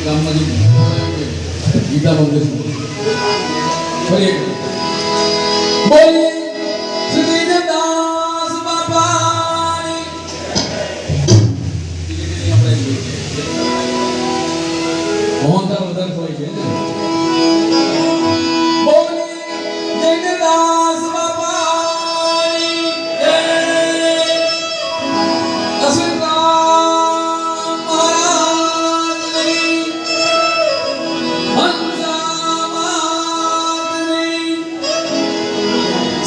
ગામમાં ગીતા મંદિર ફરી એક બોલી શ્રી દાસ બાપાની મોહનતા વધારે હોય છે બોલી જયદાસ બાપાની જય અસરામ મહારાજની હંસામાતની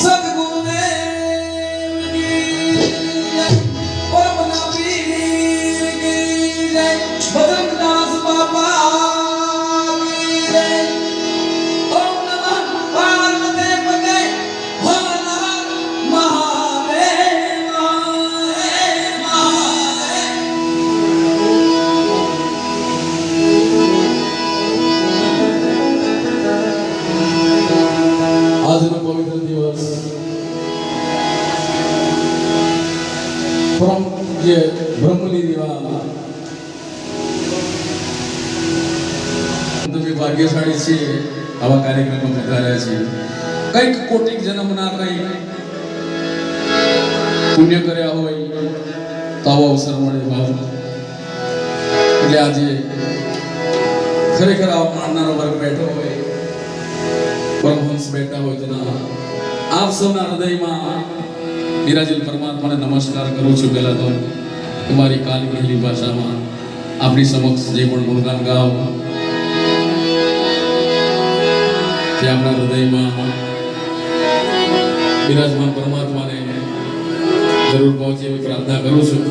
સદગુરુદેવની જય પરમના પીર કી જય ભદ્રદાસ બાપા આજનો પવિત્ર દિવસ પરમ જે બ્રહ્મની દીવા તમે ભાગ્યશાળી છીએ આવા કાર્યક્રમમાં પધાર્યા છીએ કંઈક કોટિક જન્મના કંઈક પુણ્ય કર્યા હોય તો આવો અવસર મળે ભાવ એટલે આજે ખરેખર આવા માનનારો વર્ગ બેઠો હોય પરમહંસ બેઠા હોય તેના આપ સૌના હૃદયમાં બિરાજેલ પરમાત્માને નમસ્કાર કરું છું. પહેલા તો તમારી કાલી કહેલી ભાષામાં આપણી સમક્ષ જે પણ ગુણગાન ગાવ જે આપણા હૃદયમાં બિરાજમાન પરમાત્માને જરૂર પહોંચે એવી પ્રાર્થના કરું છું.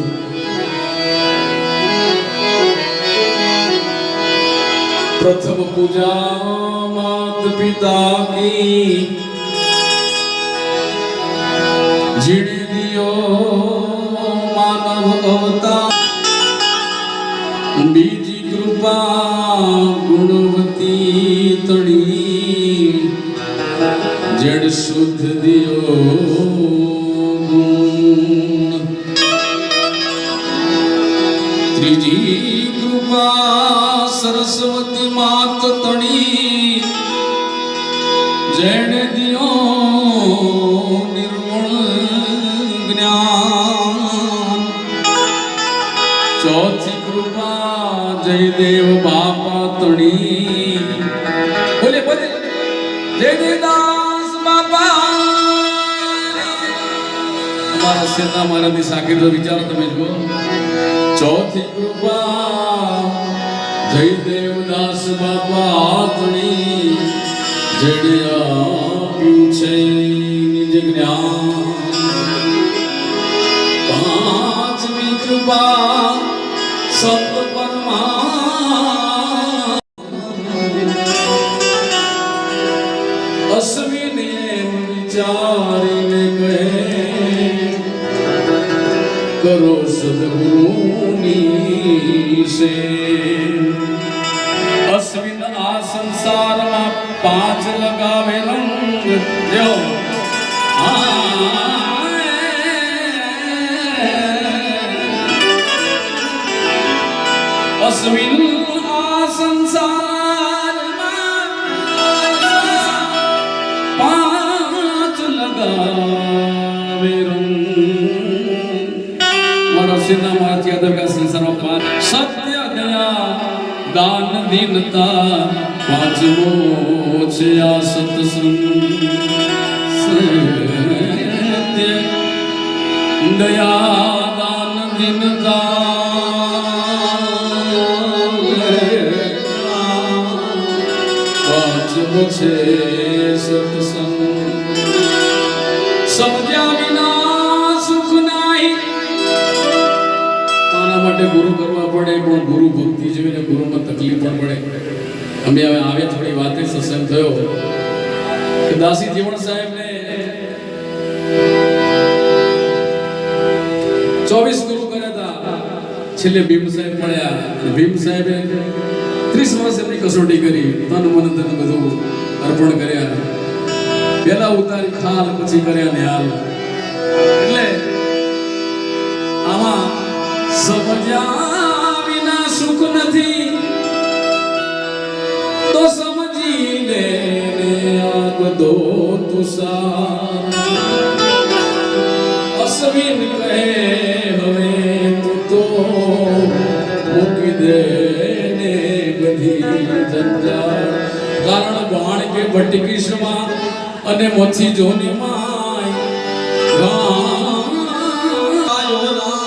પ્રથમ પૂજા मात पिता की जिण दियो मानव अवतार बीजी कृपा गुणवती तड़ी जड़ शुद्ध दियो त्रिजी कृपा सरस्वती मात तड़ी जैन दियो निर्गुण ज्ञान चौथी कृपा जयदेव बापा तणी बोले बोले जयदेवदास बापा हमारा सेना हमारा दिशाकिर जो विचार તમે જો चौथी कृपा जयदेवदास बापा तणी जड़िया पूछे निज ज्ञान पांचवी कृपा सत परमा अश्विनी विचारीने कहे करो सदगुरुनी से अश्विन आ संसार में पांच लगावे रंग जो अश्विन आ संसार पांच लगावे रंग और अश्विन मात यादव का संसार में पांच सत्य दया दान दीनता पांचवो छे आ सत्संग सत्य दया दान दीनता पांचवो छे सत्संग समझ्या विना सुख नहीं आना માટે ગુરુ કરવા પડે પણ ગુરુ ભક્તિ જોઈને ગુરુમાં તકલીફ પણ પડે. અમે હવે આવે થોડી વાતે સત્સંગ થયો કે દાસી જીવણ સાહેબ ને 24 ગુરુ કર્યા હતા. છેલ્લે ભીમ સાહેબ મળ્યા. ભીમ સાહેબે 30 વર્ષ એમની કસોટી કરી, તન મન ધન બધું અર્પણ કર્યા. પહેલા ઉતારી ખાલ પછી કર્યા ન્યાલ. એટલે આમાં સમજ્યા વિના સુખ નથી ભટ્ટી કૃષ્ણમાં અને મોછી જોની માય ગાયો ના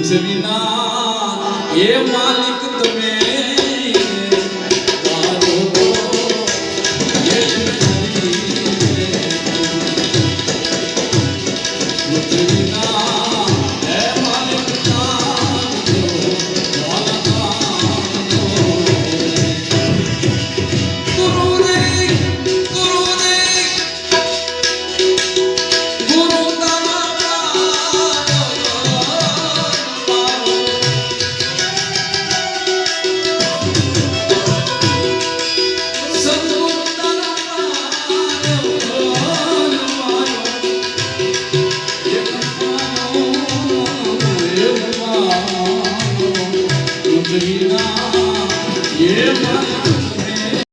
પૃથ્વીના એ માલિક તમે